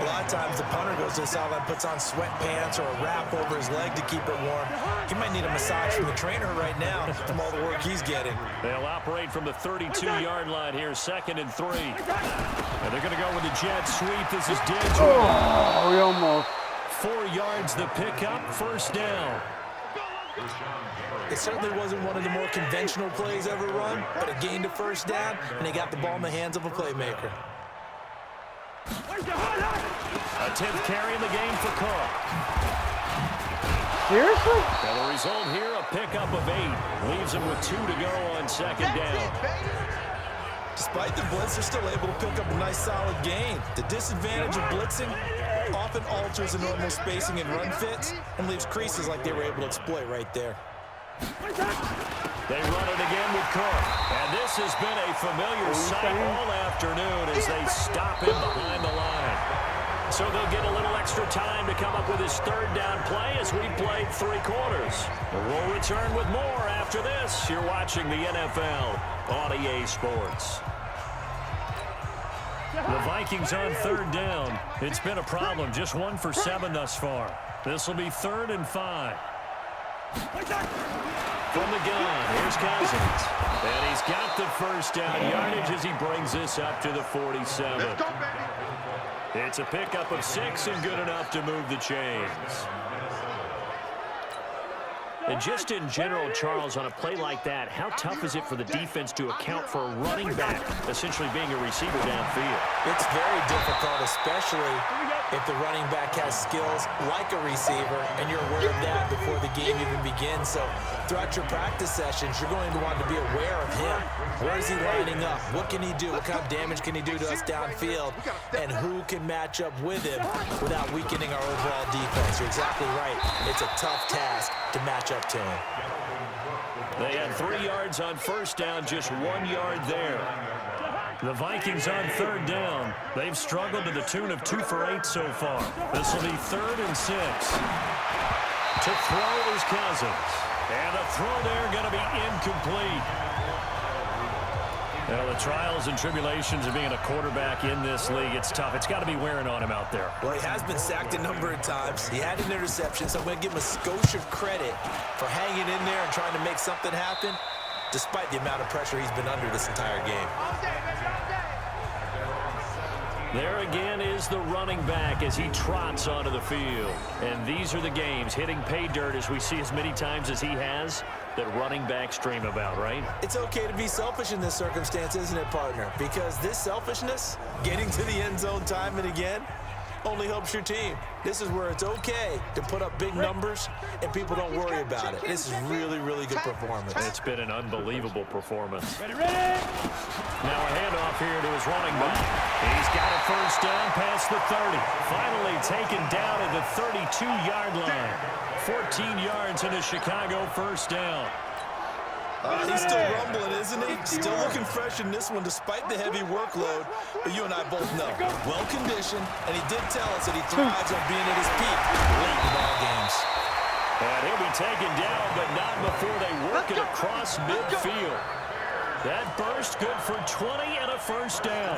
A lot of times the punter goes to the sideline, puts on sweatpants or a wrap over his leg to keep it warm. He might need a massage from the trainer right now from all the work he's getting. They'll operate from the 32-yard line here, 2nd and 3. And they're going to go with the jet sweep. This is digital. Oh, we almost. 4 yards the pickup, 1st down. It certainly wasn't one of the more conventional plays ever run, but it gained a 1st down, and they got the ball in the hands of a playmaker. A 10th carry in the game for Cook. Seriously? And the result here, a pickup of 8. Leaves him with 2 to go on 2nd down. Despite the blitz, they're still able to pick up a nice solid gain. The disadvantage of blitzing often alters the normal spacing and run fits and leaves creases like they were able to exploit right there. They run it again with Cook. And this has been a familiar sight all afternoon as they stop him behind the line. So they'll get a little extra time to come up with his 3rd down play as we played 3 quarters. We'll return with more after this. You're watching the NFL on EA Sports. The Vikings on 3rd down. It's been a problem. Just 1 for 7 thus far. This will be 3rd and 5. From the gun, here's Cousins. And he's got the 1st down yardage as he brings this up to the 47. It's a pickup of 6 and good enough to move the chains. And just in general, Charles, on a play like that, how tough is it for the defense to account for a running back essentially being a receiver downfield? It's very difficult, especially if the running back has skills like a receiver, and you're aware of that before the game even begins. So throughout your practice sessions, you're going to want to be aware of him. Where is he lining up? What can he do? What kind of damage can he do to us downfield? And who can match up with him without weakening our overall defense? You're exactly right. It's a tough task to match up to him. They had 3 yards on 1st down, just 1 yard there. The Vikings on 3rd down. They've struggled to the tune of 2 for 8 so far. This will be 3rd and 6. To throw is Cousins. And the throw there going to be incomplete. Well, the trials and tribulations of being a quarterback in this league, it's tough. It's got to be wearing on him out there. Well, he has been sacked a number of times. He had an interception, so I'm going to give him a skosh of credit for hanging in there and trying to make something happen, despite the amount of pressure he's been under this entire game. There again is the running back as he trots onto the field. And these are the games, hitting pay dirt as we see as many times as he has, that running backs dream about, right? It's okay to be selfish in this circumstance, isn't it, partner? Because this selfishness, getting to the end zone time and again, only helps your team. This is where it's okay to put up big numbers and people don't worry about it. This is really, really good performance. It's been an unbelievable performance. Now a handoff here to his running back. He's got a 1st down past the 30. Finally taken down at the 32-yard line. 14 yards in a Chicago 1st down. He's still rumbling, isn't he? Still looking fresh in this one despite the heavy workload. But you and I both know, well-conditioned, and he did tell us that he thrives on being at his peak late in ball games. And he'll be taken down, but not before they work it across midfield. That burst good for 20 and a 1st down.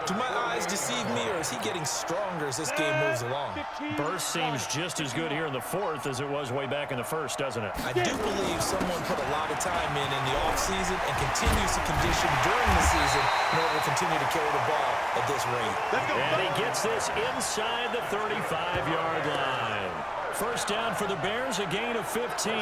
Do my eyes deceive me, or is he getting stronger as this game moves along? Burst seems just as good here in the 4th as it was way back in the 1st, doesn't it? I do believe someone put a lot of time in the offseason and continues to condition during the season in order to continue to carry the ball at this rate. And he gets this inside the 35-yard line. 1st down for the Bears, a gain of 15.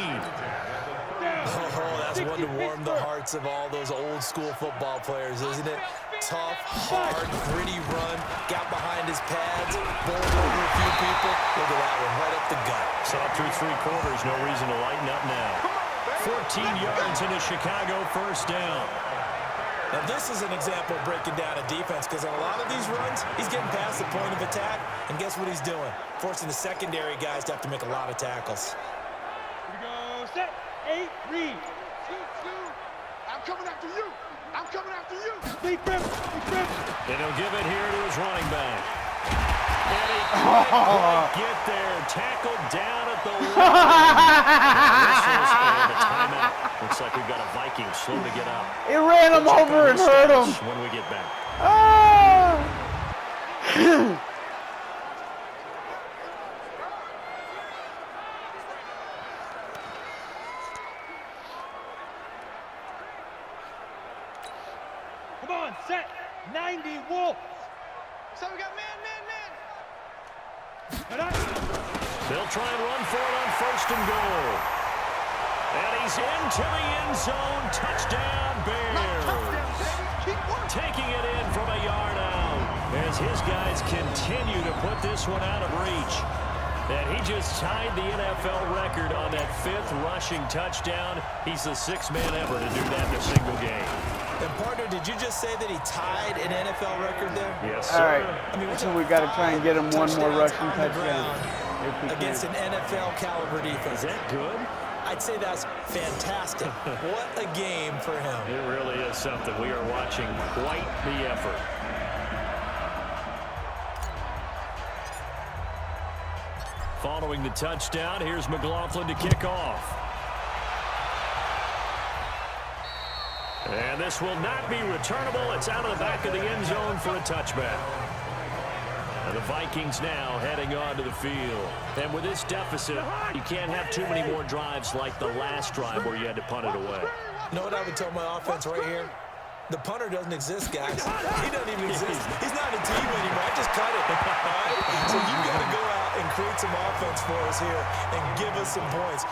Oh, that's one to warm the hearts of all those old-school football players, isn't it? Tough, hard, gritty run, got behind his pads, bowled over a few people. Look at that one, right up the gut. Saw through 3 quarters, no reason to lighten up now. 14 yards in a Chicago 1st down. Now, this is an example of breaking down a defense because on a lot of these runs, he's getting past the point of attack, and guess what he's doing? Forcing the secondary guys to have to make a lot of tackles. Here we go, set. 8, read. 2, 2. I'm coming after you. I'm coming after you. Big rip. And he'll give it here to his running back. And he can't get there. Tackled down at the line. Whistles and a timeout. Looks like we've got a Viking slow to get up. It ran him over and hurt him. When we get back. set, 90 Wolves. So we got man. They'll try and run for it on 1st and goal. And he's into the end zone. Touchdown, Bears. Taking it in from a yard out as his guys continue to put this one out of reach. And he just tied the NFL record on that 5th rushing touchdown. He's the 6th man ever to do that in a single game. And partner, did you just say that he tied an NFL record there? Yes, sir. All right. I mean, So we got to try and get him one more rushing on the touchdown. ground against an NFL caliber defense. Is that good? I'd say that's fantastic. What a game for him. It really is something. We are watching quite the effort. Following the touchdown, here's McLaughlin to kick off. And this will not be returnable. It's out of the back of the end zone for a touchback. And the Vikings now heading on to the field. And with this deficit, you can't have too many more drives like the last drive where you had to punt it away. You know what I would tell my offense right here? The punter doesn't exist, guys. He doesn't even exist. He's not a team anymore. I just cut it. All right? So you got to go out and create some offense for us here and give us some points.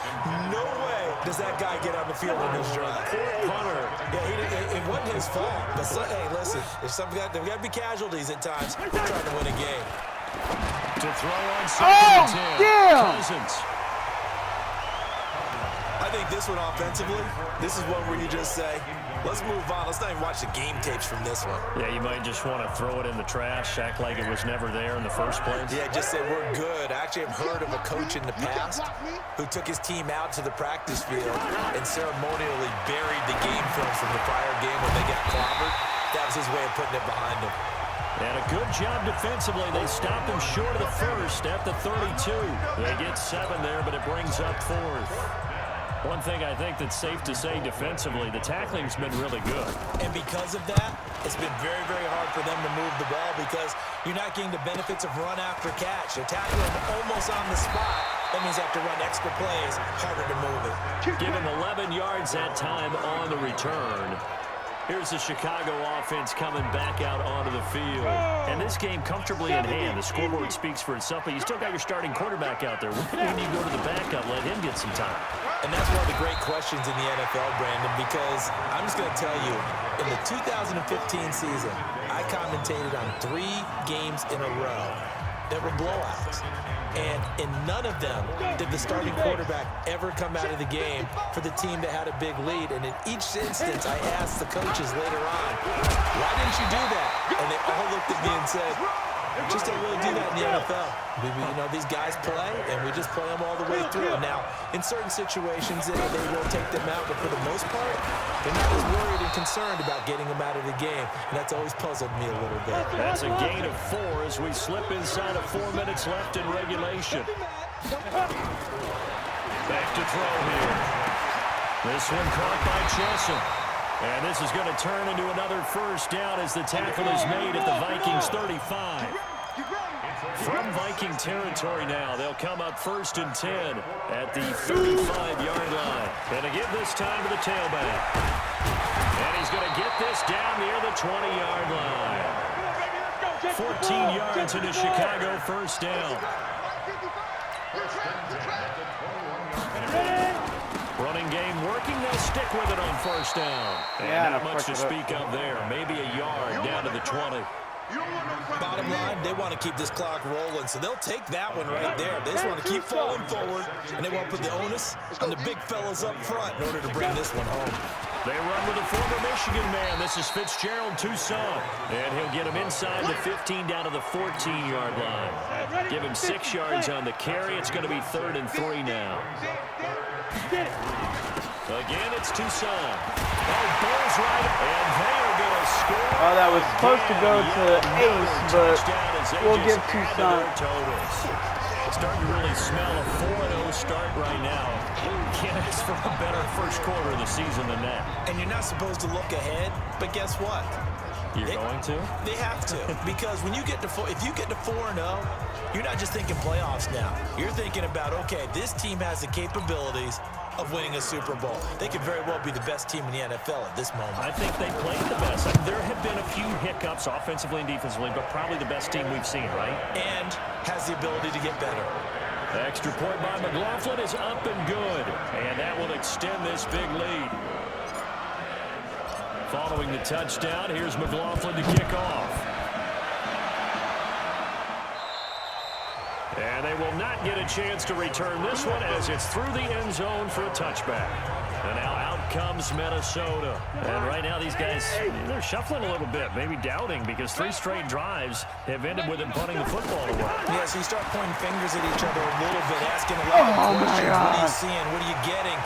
No way does that guy get on the field in this drive. Punter. Yeah, it wasn't his fault. But hey, listen, there's got to be casualties at times. We're trying to win a game. To throw on 2nd and 10. Damn! Cousins. I think this one offensively, this is one where you just say, let's move on. Let's not even watch the game tapes from this one. Yeah, you might just want to throw it in the trash, act like it was never there in the first place. Yeah, just say we're good. I actually have heard of a coach in the past who took his team out to the practice field and ceremonially buried the game film from the prior game when they got clobbered. That was his way of putting it behind him. And a good job defensively. They stopped him short of the 1st at the 32. They get 7 there, but it brings up 4th. One thing I think that's safe to say defensively, the tackling's been really good. And because of that, it's been very, very hard for them to move the ball because you're not getting the benefits of run after catch. They're tackling almost on the spot. That means they have to run extra plays, harder to move it. Given 11 yards that time on the return. Here's the Chicago offense coming back out onto the field. And this game comfortably in hand. The scoreboard speaks for itself, but you still got your starting quarterback out there. When you go to the backup, let him get some time. And that's one of the great questions in the NFL, Brandon, because I'm just going to tell you, in the 2015 season, I commentated on 3 games in a row that were blowouts. And in none of them did the starting quarterback ever come out of the game for the team that had a big lead. And in each instance, I asked the coaches later on, why didn't you do that? And they all looked at me and said, just don't really do that in the NFL. You know, these guys play, and we just play them all the way through. Now, in certain situations, they will take them out, but for the most part, they're not as worried and concerned about getting them out of the game, and that's always puzzled me a little bit. That's a gain of 4 as we slip inside of 4 minutes left in regulation. Back to throw here. This one caught by Chesson. And this is going to turn into another 1st down as the tackle is made at the Vikings 35. From Viking territory now, they'll come up 1st and 10 at the 35-yard line. And again this time to the tailback. And he's going to get this down near the 20-yard line. 14 yards into Chicago 1st down. Running game working, they'll stick with it on 1st down. And not much to speak of there. Maybe a yard down to the 20. Bottom line, they want to keep this clock rolling, so they'll take that one right there. They just want to keep falling forward, and they want to put the onus on the big fellas up front in order to bring this one home. They run with a former Michigan man. This is Fitzgerald Toussaint. And he'll get him inside the 15 down to the 14-yard line. Give him 6 yards on the carry. It's going to be 3rd and 3 now. Again, it's Toussaint. Oh, Bulls right, and they are going to score. Oh, that was supposed to go to Ace, but we'll give Toussaint. Starting to really smell a 4-0 start right now. Can't ask for a better first quarter of the season than that. And you're not supposed to look ahead, but guess what? You're going to? They have to, because when you get to if you get to 4-0, you're not just thinking playoffs now. You're thinking about, okay, this team has the capabilities of winning a Super Bowl. They could very well be the best team in the NFL at this moment. I think they played the best. I mean, there have been a few hiccups offensively and defensively, but probably the best team we've seen, right? And has the ability to get better. The extra point by McLaughlin is up and good, and that will extend this big lead. Following the touchdown, here's McLaughlin to kick off. And they will not get a chance to return this one as it's through the end zone for a touchback. And now out comes Minnesota. And right now these guys, they're shuffling a little bit, maybe doubting, because 3 straight drives have ended with them punting the football away. Yeah, so you start pointing fingers at each other a little bit, asking a lot of questions. What are you seeing? What are you getting?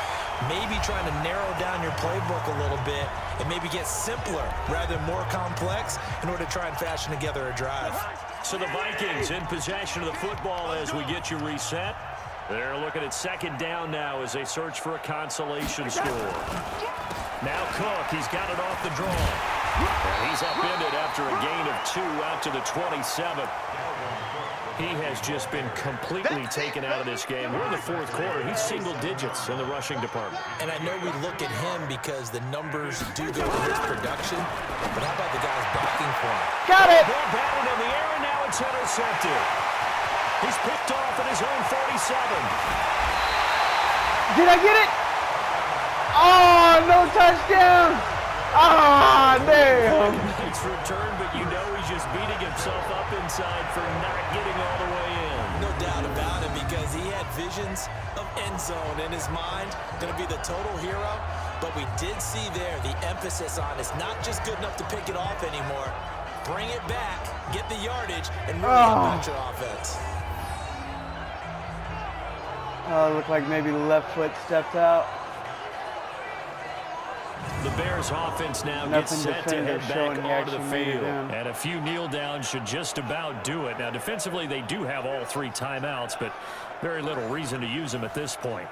Maybe trying to narrow down your playbook a little bit and maybe get simpler rather than more complex in order to try and fashion together a drive. So the Vikings in possession of the football as we get you reset. They're looking at second down now as they search for a consolation score. Now Cook, he's got it off the draw. And he's upended after a gain of 2 out to the 27. He has just been completely taken out of this game. We're in the 4th quarter. He's single digits in the rushing department. And I know we look at him because the numbers do go to his production, but how about the guys blocking for him? Got it! Ball batted in the air, and now it's intercepted. He's picked off at his own 47. Did I get it? Oh, no touchdown! Ah, damn! Nice return, but you know he's just beating himself up inside for not getting all the way in. No doubt about it, because he had visions of end zone in his mind, going to be the total hero. But we did see there the emphasis on it's not just good enough to pick it off anymore. Bring it back, get the yardage, and really impact your offense. Looked like maybe the left foot stepped out. The Bears offense now gets set to head back onto the field. And a few kneel downs should just about do it. Now, defensively, they do have all 3 timeouts, but very little reason to use them at this point.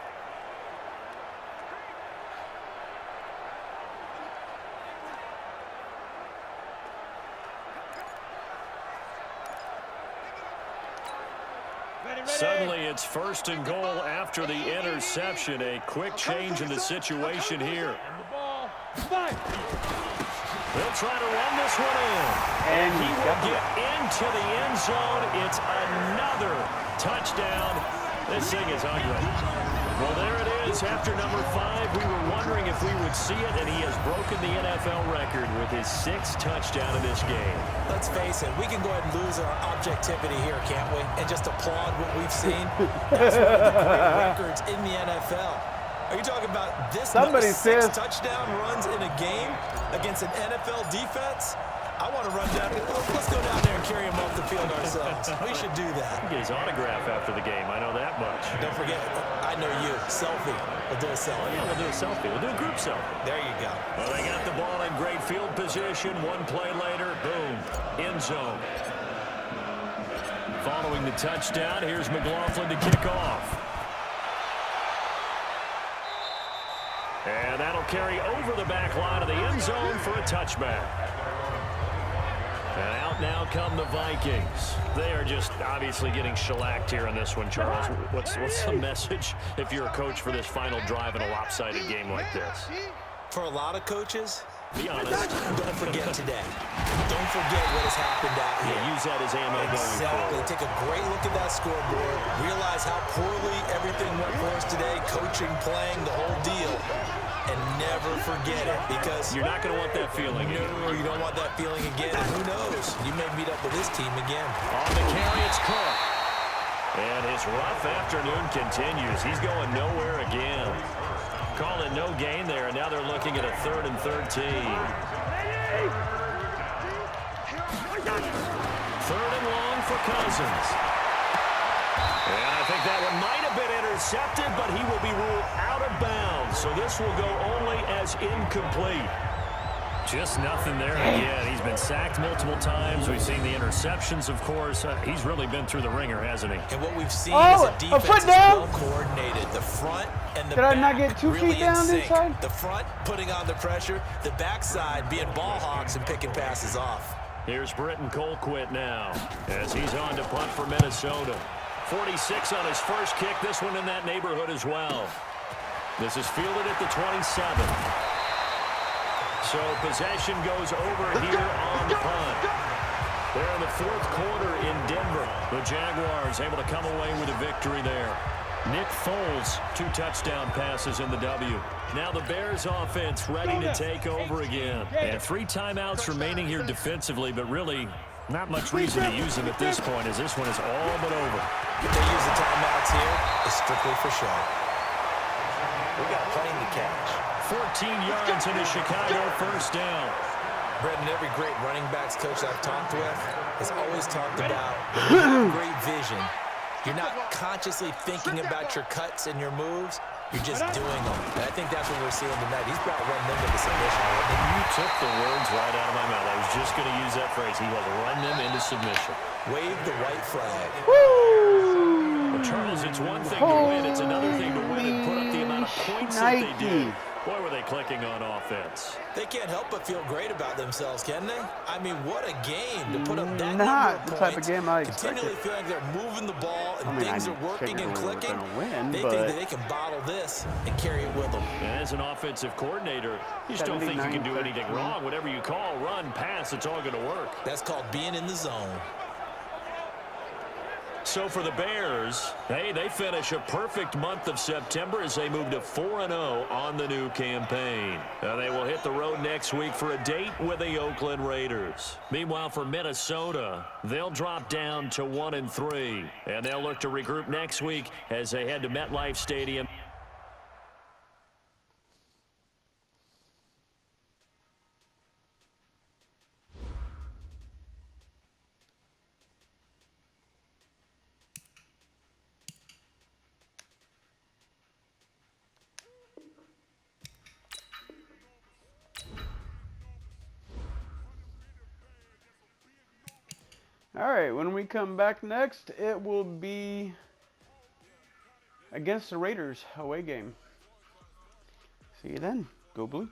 Suddenly, it's 1st and goal after the interception. A quick change in the situation here. They'll try to run this one in. And he will get into the end zone. It's another touchdown. This thing is ugly. Well, there it is. After number 5, we were wondering if we would see it, and he has broken the NFL record with his 6th touchdown in this game. Let's face it, we can go ahead and lose our objectivity here, can't we? And just applaud what we've seen. That's one of the great records in the NFL. Are you talking about this? Somebody 6 says touchdown runs in a game against an NFL defense? I want to run down. Let's go down there and carry him off the field ourselves. We should do that. Get his autograph after the game. I know that much. Don't forget, I know you. Selfie. We'll do a selfie. Oh, yeah, we'll do a selfie. We'll do a group selfie. There you go. Well, they got the ball in great field position. One play later, boom, end zone. Following the touchdown, here's McLaughlin to kick off. And that'll carry over the back line of the end zone for a touchback. And out now come the Vikings. They are just obviously getting shellacked here in this one, Charles. What's the message if you're a coach for this final drive in a lopsided game like this? For a lot of coaches, be honest. Don't forget today. Don't forget what has happened out here. Yeah, use that as ammo going forward. Exactly. Take a great look at that scoreboard. Realize how poorly everything went for us today. Coaching, playing, the whole deal. And never forget it, because you're not going to want that feeling. No, you don't want that feeling again. And who knows? You may meet up with this team again. On the carry, it's Cook. And his rough afternoon continues. He's going nowhere again. Call it no gain there, and now they're looking at a 3rd and 13. 3rd and long for Cousins. And I think that one might have been intercepted, but he will be ruled out of bounds. So this will go only as incomplete. Just nothing there again. He's been sacked multiple times. We've seen the interceptions, of course. He's really been through the ringer, hasn't he? And what we've seen is a defense is well coordinated. The front and the back. Did I not get 2 feet down this side? The front putting on the pressure. The backside being ball hawks and picking passes off. Here's Britton Colquitt now as he's on to punt for Minnesota. 46 on his first kick. This one in that neighborhood as well. This is fielded at the 27. So possession goes over here on the punt. They're in the fourth quarter in Denver. The Jaguars able to come away with a victory there. Nick Foles, 2 touchdown passes in the W. Now the Bears offense ready to take over again. And 3 timeouts remaining here defensively, but really not much reason to use them at this point as this one is all but over. If they use the timeouts here, it's strictly for show. We got a plane to catch. 14 yards in a Chicago first down. Brendan, every great running backs coach I've talked with has always talked about when you have great vision. You're not consciously thinking about your cuts and your moves. You're just doing them. And I think that's what we're seeing tonight. He's about running them into submission. You took the words right out of my mouth. I was just going to use that phrase. He will run them into submission. Wave the white flag. Well, Charles, it's one thing to win. It's another thing to win and put up the amount of points that they did. Boy, were they clicking on offense. They can't help but feel great about themselves, can they? I mean, what a game to put up that Not number the of type points. of game I expected. Continually feeling like they're moving the ball and things are working and clicking. They think that they can bottle this and carry it with them. And as an offensive coordinator, you just don't think you can do anything wrong. Whatever you call, run, pass, it's all going to work. That's called being in the zone. So for the Bears, hey, they finish a perfect month of September as they move to 4-0 on the new campaign. They will hit the road next week for a date with the Oakland Raiders. Meanwhile, for Minnesota, they'll drop down to 1-3, and they'll look to regroup next week as they head to MetLife Stadium. All right, when we come back next, it will be against the Raiders away game. See you then. Go Blue.